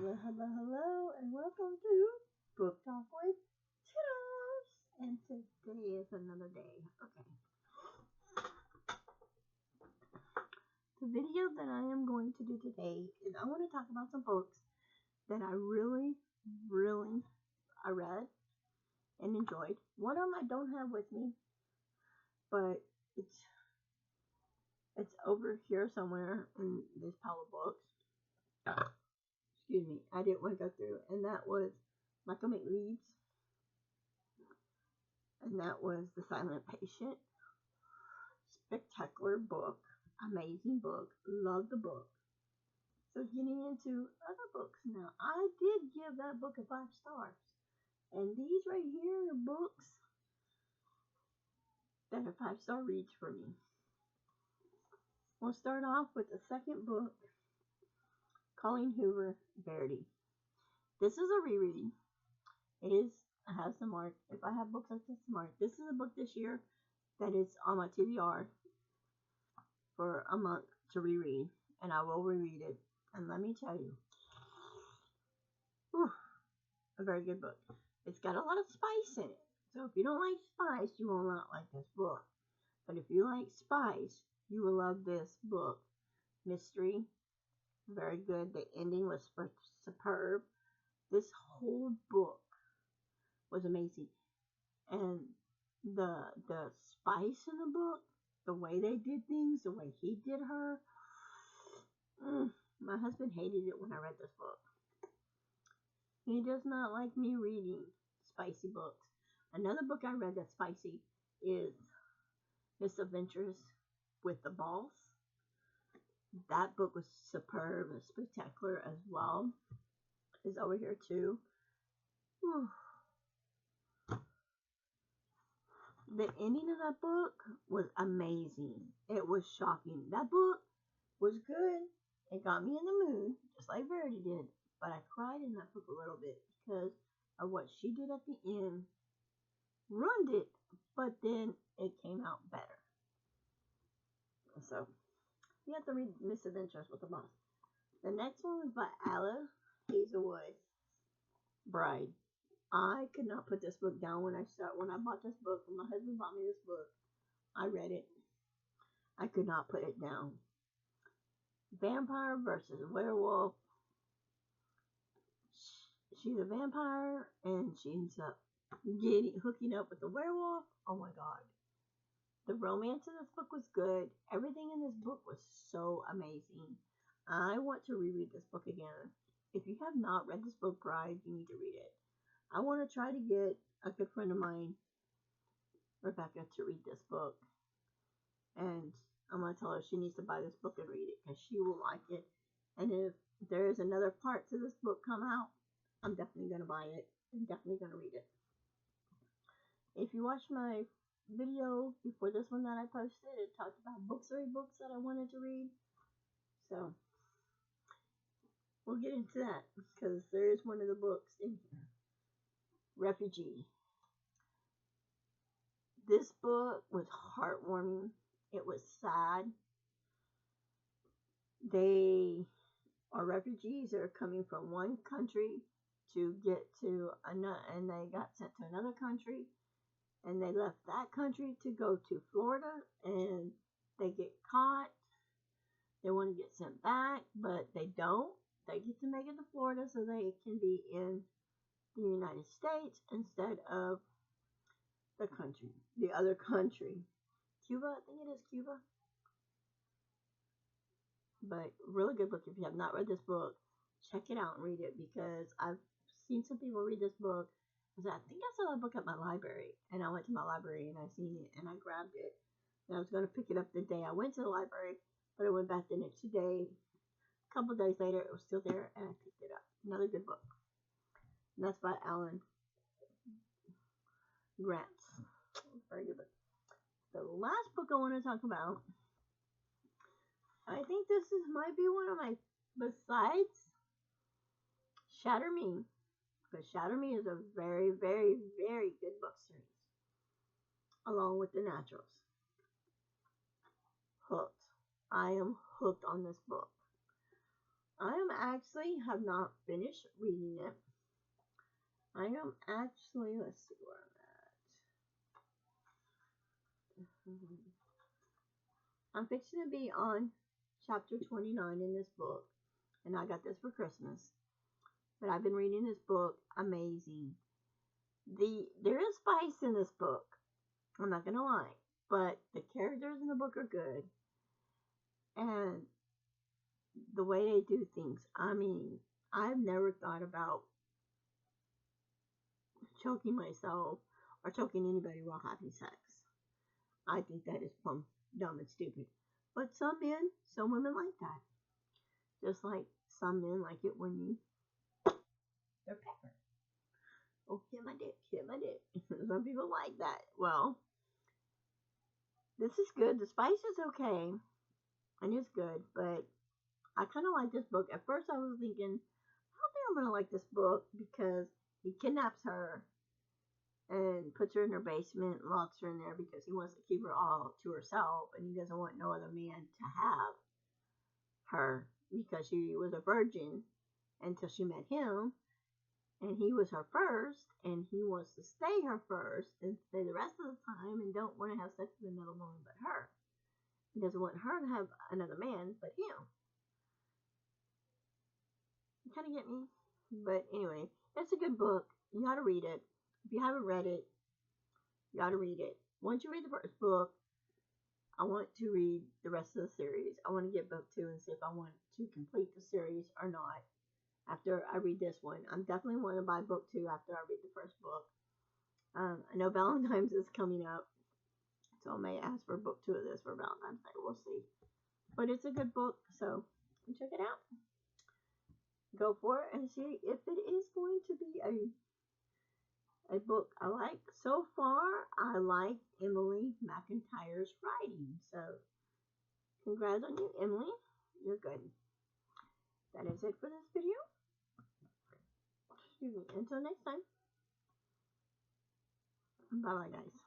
Hello, and welcome to Book Talk with Kiddos. And today is another day. Okay. The video that I am going to do today is I want to talk about some books that I really I read and enjoyed. One of them I don't have with me, but it's over here somewhere in this pile of books. Excuse me, I didn't want to go through, and that was Michael McLeod's. And that was The Silent Patient. Spectacular book. Amazing book. Love the book. So getting into other books now. I did give that book a 5 stars. And these right here are books that are 5-star reads for me. We'll start off with the second book, Colleen Hoover, Verity. This is a reread. It has the mark. If I have books like this mark, this is a book this year that is on my TBR for a month to reread, and I will reread it. And let me tell you, a very good book. It's got a lot of spice in it. So if you don't like spice, you will not like this book. But if you like spice, you will love this book. Mystery, very good. The ending was superb. This whole book was amazing. And the spice in the book, the way they did things, the way he did her. My husband hated it when I read this book. He does not like me reading spicy books. Another book I read that's spicy is Misadventures with the Boss. That book was superb and spectacular as well. It's over here too. Whew. The ending of that book was amazing. It was shocking. That book was good. It got me in the mood, just like Verity did. But I cried in that book a little bit because of what she did at the end. Ruined it, but then it came out better. So, you have to read Misadventures with the Boss. The next one was by Alice Hazelwood, Bride. I could not put this book down when I bought this book. When my husband bought me this book, I read it. I could not put it down. Vampire versus werewolf. She's a vampire and she ends up hooking up with the werewolf. Oh my god. The romance in this book was good. Everything in this book was so amazing. I want to reread this book again. If you have not read this book, Bride, you need to read it. I want to try to get a good friend of mine, Rebecca, to read this book. And I'm going to tell her she needs to buy this book and read it because she will like it. And if there is another part to this book come out, I'm definitely going to buy it and definitely going to read it. If you watch my video before this one that I posted, it talked about books that I wanted to read. So, we'll get into that because there is one of the books in here. Refugee. This book was heartwarming. It was sad. They are refugees that are coming from one country to get to another, and they got sent to another country, and they left that country to go to Florida, and they get caught. They want to get sent back, but they don't. They get to make it to Florida so they can be in the United States instead of the other country. Cuba, I think it is Cuba. But really good book. If you have not read this book, check it out and read it because I've seen some people read this book. I think I saw a book at my library, and I went to my library and I seen it and I grabbed it. And I was going to pick it up the day I went to the library, but I went back the next day. A couple days later, it was still there, and I picked it up. Another good book. And that's by Alan Grant. Very good book. The last book I want to talk about, I think this might be one of my, besides Shatter Me, because Shatter Me is a very, very, very good book series, along with The Naturals. Hooked. I am hooked on this book. I am actually have not finished reading it. I am actually, let's see where I'm at. I'm fixing to be on chapter 29 in this book, and I got this for Christmas. But I've been reading this book, amazing. There is spice in this book. I'm not gonna lie, but the characters in the book are good, and the way they do things. I mean, I've never thought about choking myself or choking anybody while having sex. I think that is plumb dumb and stupid. But some men, some women like that. Just like some men like it when you they're pepper. Oh, hit my dick, hit my dick. Some people like that. Well, this is good. The spice is okay, and it's good, but I kind of like this book. At first, I was thinking, I don't think I'm gonna like this book because he kidnaps her and puts her in her basement, locks her in there because he wants to keep her all to herself, and he doesn't want no other man to have her because she was a virgin until she met him, and he was her first, and he wants to stay her first and stay the rest of the time and don't want to have sex with another woman but her. He doesn't want her to have another man but him. You kind of get me? But anyway, it's a good book. You ought to read it. If you haven't read it, you ought to read it. Once you read the first book, I want to read the rest of the series. I want to get book 2 and see if I want to complete the series or not after I read this one. I'm definitely want to buy book 2 after I read the first book. I know Valentine's is coming up, so I may ask for book 2 of this for Valentine's Day. We'll see. But it's a good book, so check it out. Go for it and see if it is going to be a book I like. So far, I like Emily McIntyre's writing. So, congrats on you, Emily. You're good. That is it for this video. Excuse me. Until next time. Bye bye, guys.